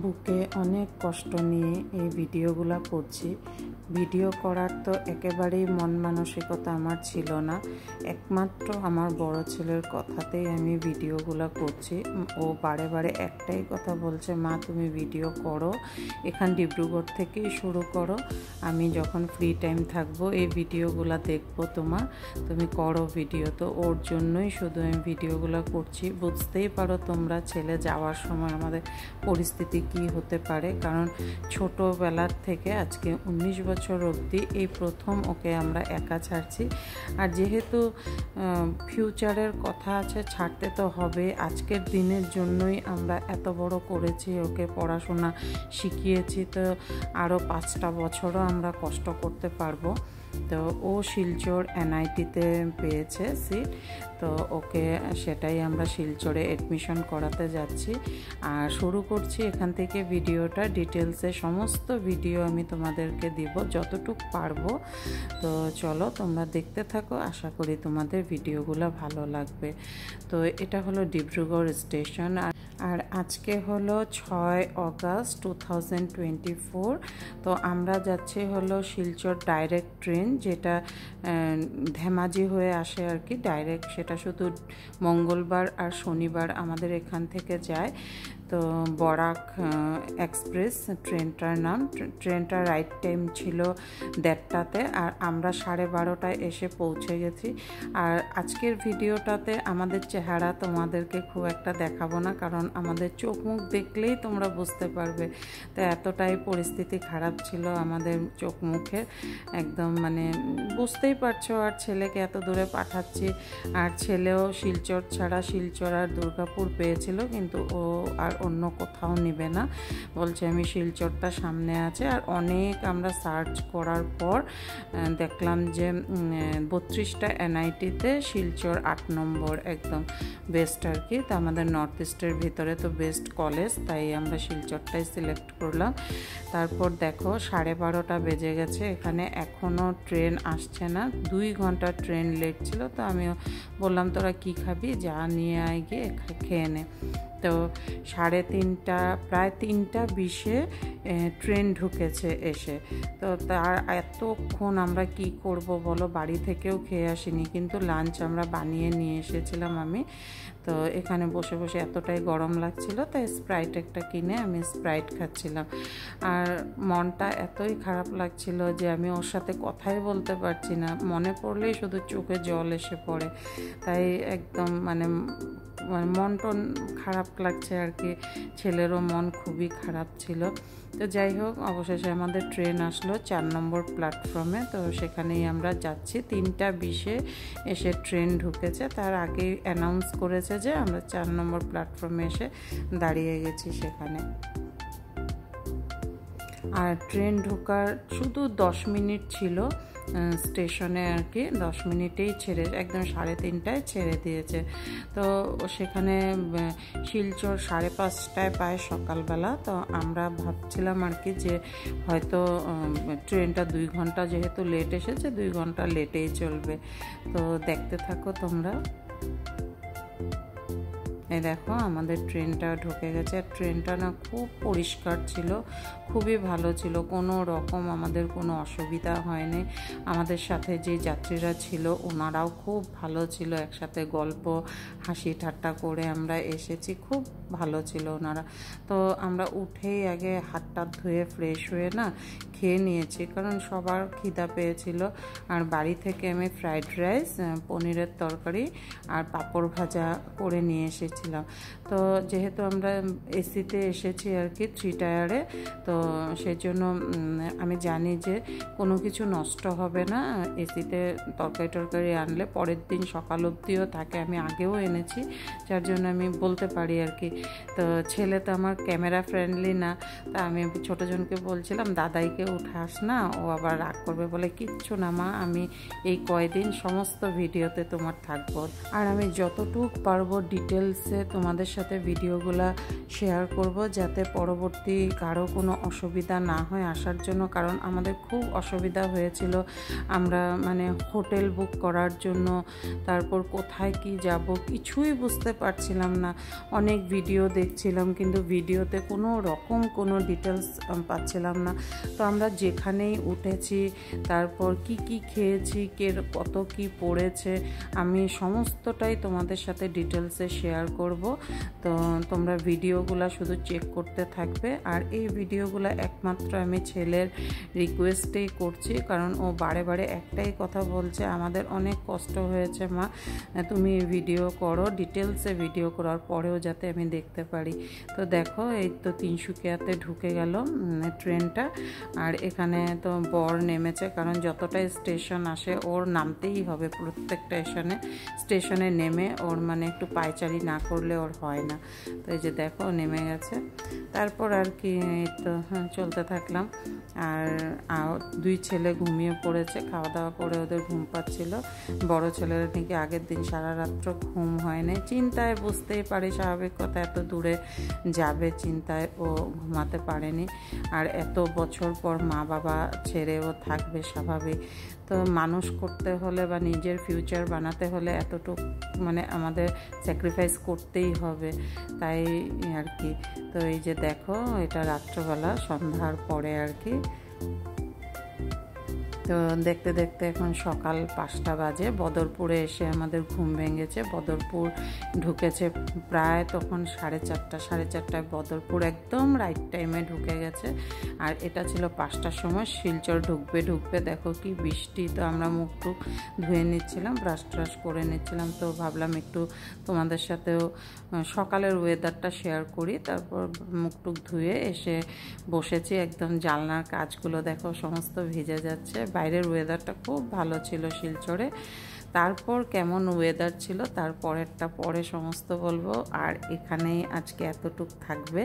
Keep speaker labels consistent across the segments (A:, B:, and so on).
A: বুকে অনেক কষ্ট নিয়ে এই ভিডিওগুলো করছি। ভিডিও করার তো একেবারেই মন মানসিকতা আমার ছিল না, একমাত্র আমার বড় ছেলের কথাতেই আমি ভিডিওগুলো করছি। ও বারে বারে একটাই কথা বলছে, মা তুমি ভিডিও করো, এখান ডিব্রুগড় থেকেই শুরু করো, আমি যখন ফ্রি টাইম থাকবো এই ভিডিওগুলো দেখবো, তুমি করো ভিডিও। তো ওর জন্যই শুধু আমি ভিডিওগুলো করছি। বুঝতেই পারো তোমরা ছেলে যাওয়ার সময় আমাদের পরিস্থিতি কি হতে পারে, কারণ ছোটোবেলার থেকে আজকে 19 বছর অবধি এই প্রথম ওকে আমরা একা ছাড়ছি। আর যেহেতু ফিউচারের কথা আছে, ছাড়তে তো হবে। আজকের দিনের জন্যই আমরা এত বড় করেছি, ওকে পড়াশোনা শিখিয়েছি, তো আরও 5টা বছরও আমরা কষ্ট করতে পারবো। তো ও শিলচর NIT-তে পেয়েছে সিট, তো ওকে সেটাই আমরা শিলচরে অ্যাডমিশন করাতে যাচ্ছি। আর শুরু করছি এখান থেকে ভিডিওটা। ডিটেলসে সমস্ত ভিডিও আমি তোমাদেরকে দিব যতটুকু পারবো। তো চলো তোমরা দেখতে থাকো, আশা করি তোমাদের ভিডিওগুলো ভালো লাগবে। তো এটা হলো ডিব্রুগড় স্টেশন। আর আজকে হলো 6 অগাস্ট 2024। তো আমরা যাচ্ছি হলো শিলচর ডাইরেক্ট ট্রেন, যেটা ধেমাজি হয়ে আসে আর কি ডাইরেক্ট। সেটা শুধু মঙ্গলবার আর শনিবার আমাদের এখান থেকে যায়। তো বরাক এক্সপ্রেস ট্রেনটার নাম। ট্রেনটার রাইট টাইম ছিল 1:30-তে, আর আমরা 12:30টায় এসে পৌঁছে গেছি। আর আজকের ভিডিওটাতে আমাদের চেহারা তোমাদেরকে খুব একটা দেখাবো না, কারণ আমাদের চোখ মুখ দেখলেই তোমরা বুঝতে পারবে। তো এতটাই পরিস্থিতি খারাপ ছিল আমাদের চোখ মুখের, একদম মানে বুঝতেই পারছো। আর ছেলেকে এত দূরে পাঠাচ্ছি, আর ছেলেও শিলচর ছাড়া শিলচর আর দুর্গাপুর পেয়েছিল, কিন্তু ও আর অন্য কোথাও নিবে না, বলছে আমি শিলচরটা সামনে আছে। আর অনেক আমরা সার্চ করার পর দেখলাম যে 32টা NIT-তে শিলচর 8 নম্বর একদম বেস্ট আর কি। তো আমাদের নর্থ ইস্টের ভিতরে তো বেস্ট কলেজ, তাই আমরা শিলচরটাই সিলেক্ট করলাম। তারপর দেখো 12:30টা বেজে গেছে, এখানে এখনও ট্রেন আসছে না। 2 ঘন্টা ট্রেন লেট ছিল। তো আমিও বললাম তোরা কি খাবি, যা নিয়ে আয় গিয়ে খেয়ে নে। তো 3:30 প্রায় 3:20-এ ট্রেন ঢুকেছে এসে। তো তার এতক্ষণ আমরা কি করব বলো, বাড়ি থেকেও খেয়ে আসিনি, কিন্তু লাঞ্চ আমরা বানিয়ে নিয়ে এসেছিলাম আমি। তো এখানে বসে বসে এতটাই গরম লাগছিল, তাই স্প্রাইট একটা কিনে আমি স্প্রাইট খাচ্ছিলাম। আর মনটা এতই খারাপ লাগছিল যে আমি ওর সাথে কথাই বলতে পারছি না, মনে পড়লেই শুধু চোখে জল এসে পড়ে। তাই একদম মানে মন টন খারাপ লাগছে আর কি। ছেলেরও মন খুবই খারাপ ছিল। তো যাই হোক, অবশেষে আমাদের ট্রেন আসলো 4 নম্বর প্ল্যাটফর্মে। তো সেখানেই আমরা যাচ্ছি। 3:20-এ এসে ট্রেন ঢুকেছে, তার আগেই অ্যানাউন্স করেছে যে আমরা 4 নম্বর প্ল্যাটফর্মে এসে দাঁড়িয়ে গেছি সেখানে। আর ট্রেন ঢোকার শুধু 10 মিনিট ছিল স্টেশনে আর কি, 10 মিনিটেই ছেড়ে একদম 3:30টায় ছেড়ে দিয়েছে। তো সেখানে শিলচর 5:30টায় পায় সকালবেলা। তো আমরা ভাবছিলাম আর কি যে হয়তো ট্রেনটা 2 ঘন্টা যেহেতু লেট এসেছে, 2 ঘন্টা লেটেই চলবে। তো দেখতে থাকো তোমরা। এই দেখো আমাদের ট্রেনটা ঢুকে গেছে। আর ট্রেনটা না খুব পরিষ্কার ছিল, খুবই ভালো ছিল, কোনো রকম আমাদের কোনো অসুবিধা হয়নি। আমাদের সাথে যে যাত্রীরা ছিল ওনারাও খুব ভালো ছিল, একসাথে গল্প হাসি ঠাট্টা করে আমরা এসেছি, খুব ভালো ছিল ওনারা। তো আমরা উঠেই আগে হাতটা ধুয়ে ফ্রেশ হয়ে না খেয়ে নিয়েছি, কারণ সবার খিদা পেয়েছিল। আর বাড়ি থেকে আমি ফ্রাইড রাইস, পনিরের তরকারি আর পাঁপড় ভাজা করে নিয়ে এসেছিলাম। তো যেহেতু আমরা এসিতে এসেছি আর কি 3 টায়ারে, তো সেই জন্য আমি জানি যে কোনো কিছু নষ্ট হবে না। এসিতে তরকারি আনলে পরের দিন সকাল অবধিও থাকে, আমি আগেও এনেছি, যার জন্য আমি বলতে পারি আর কি। তো ছেলে তো আমার ক্যামেরা ফ্রেন্ডলি না, তা আমি ছোটোজনকে বলছিলাম দাদাইকে উঠাস না, ও আবার রাগ করবে, বলে কিচ্ছু না মা, আমি এই কয়দিন সমস্ত ভিডিওতে তোমার থাকবো। আর আমি যতটুকু পারবো ডিটেলসে ডিটেলসে তোমাদের সাথে ভিডিওগুলো শেয়ার করব, যাতে পরবর্তী কারো কোনো অসুবিধা না হয় আসার জন্য। কারণ আমাদের খুব অসুবিধা হয়েছিল, আমরা মানে হোটেল বুক করার জন্য, তারপর কোথায় কি যাব কিছুই বুঝতে পারছিলাম না। অনেক ভিডিও দেখছিলাম কিন্তু ভিডিওতে কোনো রকম কোনো ডিটেলস পাচ্ছিলাম না। তো আমরা যেখানেই উঠেছি, তারপর কি কি খেয়েছি, কত কি পড়েছে, আমি সমস্তটাই তোমাদের সাথে ডিটেলসে শেয়ার করব। তো তোমরা ভিডিওগুলো শুধু চেক করতে থাকবে। আর এই ভিডিওগুলো একমাত্র আমি ছেলের রিকোয়েস্টেই করছি, কারণ ও বারে বারে একটাই কথা বলছে, আমাদের অনেক কষ্ট হয়েছে মা, তুমি ভিডিও করো, ডিটেলসে ভিডিও করার পরেও যাতে আমি দেখতে পারি। তো দেখো এই তো তিনসুকিয়াতে ঢুকে গেল ট্রেনটা। আর এখানে তো বর নেমেছে, কারণ যতটা স্টেশন আসে ওর নামতেই হবে প্রত্যেকটা স্টেশনে নেমে ওর মানে একটু পায়চারি না করলে ওর হয় না। তো এই যে দেখো নেমে গেছে। তারপর আর কি তো চলতে থাকলাম। আর দুই ছেলে ঘুমিয়ে পড়েছে, খাওয়া দাওয়া করে ওদের ঘুম পাচ্ছিল। বড় ছেলের নাকি আগের দিন সারা রাত্র ঘুম হয়নি, চিন্তায় বুঝতেই পারি, স্বাভাবিক কথা, এত দূরে যাবে চিন্তায় ও ঘুমাতে পারেনি। আর এত বছর পর মা বাবা ছেড়ে ও থাকবে, স্বাভাবিক। তো মানুষ করতে হলে বা নিজের ফিউচার বানাতে হলে এতটুকু মানে আমাদের স্যাক্রিফাইস করতেই হবে, তাই আর কি। তো এই যে দেখো এটা রাত্রবেলা, সন্ধ্যার পরে আর কি। তো দেখতে দেখতে এখন সকাল 5টা বাজে। বদরপুরে এসে আমাদের ঘুম ভেঙেছে। বদরপুর ঢুকেছে প্রায় তখন 4:30 বদরপুর একদম রাইট টাইমে ঢুকে গেছে। আর এটা ছিল 5টার সময়। শিলচর ঢুকবে দেখো কি বৃষ্টি। তো আমরা মুখ টুক ধুয়ে নিচ্ছিলাম, ব্রাশ ট্রাশ করে নিচ্ছিলাম। তো ভাবলাম একটু তোমাদের সাথেও সকালের ওয়েদারটা শেয়ার করি। তারপর মুখ টুক ধুয়ে এসে বসেছি, একদম জানলার কাজগুলো দেখো সমস্ত ভিজে যাচ্ছে। বাইরের ওয়েদারটা খুব ভালো ছিল শিলচরে। তারপর কেমন ওয়েদার ছিল তারপরেরটা পরে সমস্ত বলবো। আর এখানেই আজকে এতটুক থাকবে।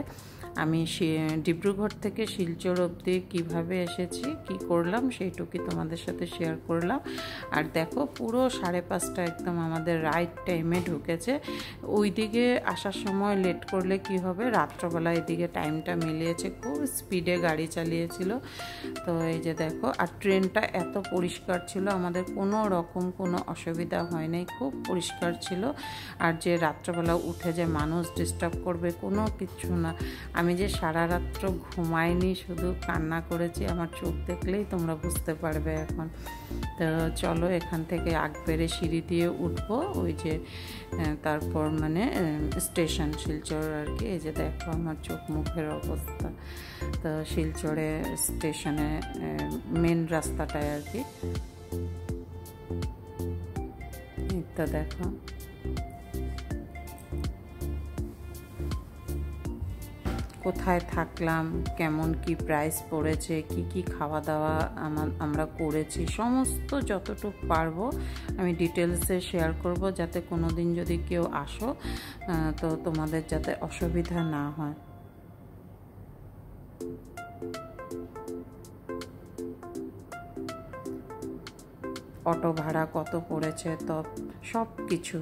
A: আমি ডিব্রুগড় থেকে শিলচর অবধি কীভাবে এসেছি, কি করলাম, সেইটুকুই তোমাদের সাথে শেয়ার করলাম। আর দেখো পুরো 5:30 একদম আমাদের রাইট টাইমে ঢুকেছে। ওইদিকে আসার সময় লেট করলে কি হবে, রাত্রবেলা এদিকে টাইমটা মিলিয়েছে, খুব স্পিডে গাড়ি চালিয়েছিল। তো এই যে দেখো, আর ট্রেনটা এত পরিষ্কার ছিল, আমাদের কোনো রকম কোনো অসুবিধা হয় নাই, খুব পরিষ্কার ছিল। আর যে রাত্রবেলা উঠে যে মানুষ ডিস্টার্ব করবে কোনো কিছু না। আমি যে সারা রাত্র ঘুমাইনি, শুধু কান্না করেছি, আমার চোখ দেখলেই তোমরা বুঝতে পারবে এখন। তো চলো এখান থেকে আগবেড়ে সিঁড়ি দিয়ে উঠবো, ওই যে তারপর মানে স্টেশন শিলচর আর কি। এই যে দেখো আমার চোখ মুখের অবস্থা। তো শিলচরে স্টেশনে মেন রাস্তাটায় আর কি। তো দেখো কোথায় থাকলাম, কেমন কি প্রাইস পড়েছে, কি কি খাওয়া দাওয়া আমরা করেছি, সমস্ত যতটুকু পারবো আমি ডিটেলসে শেয়ার করব, যাতে কোনো দিন যদি কেউ আসো তো তোমাদের যাতে অসুবিধা না হয়। অটো ভাড়া কত পড়েছে, তো সব কিছু।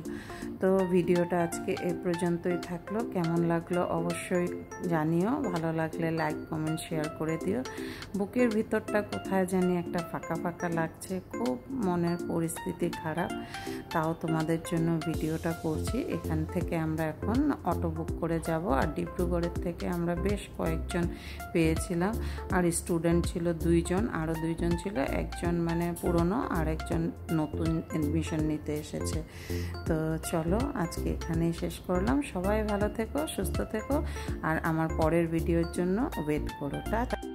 A: তো ভিডিওটা আজকে এই পর্যন্তই থাকলো। কেমন লাগলো অবশ্যই জানিও, ভালো লাগলে লাইক কমেন্ট শেয়ার করে দিও। বুকের ভিতরটা কোথায় জানি একটা ফাঁকা ফাঁকা লাগছে, খুব মনের পরিস্থিতি খারাপ, তাও তোমাদের জন্য ভিডিওটা করছি। এখান থেকে আমরা এখন অটো বুক করে যাব। আর ডিব্রুগড়ের থেকে আমরা বেশ কয়েকজন পেয়েছিলাম। আর স্টুডেন্ট ছিল 2 জন, আরও 2 জন ছিল, একজন মানে পুরনো আর একজন নতুন অ্যাডমিশন নিতে এসেছে। তো চলো আজকে এখানেই শেষ করলাম। সবাই ভালো থেকো, সুস্থ থেকো, আর আমার পরের ভিডিওর জন্য ওয়েট করো। টাটা।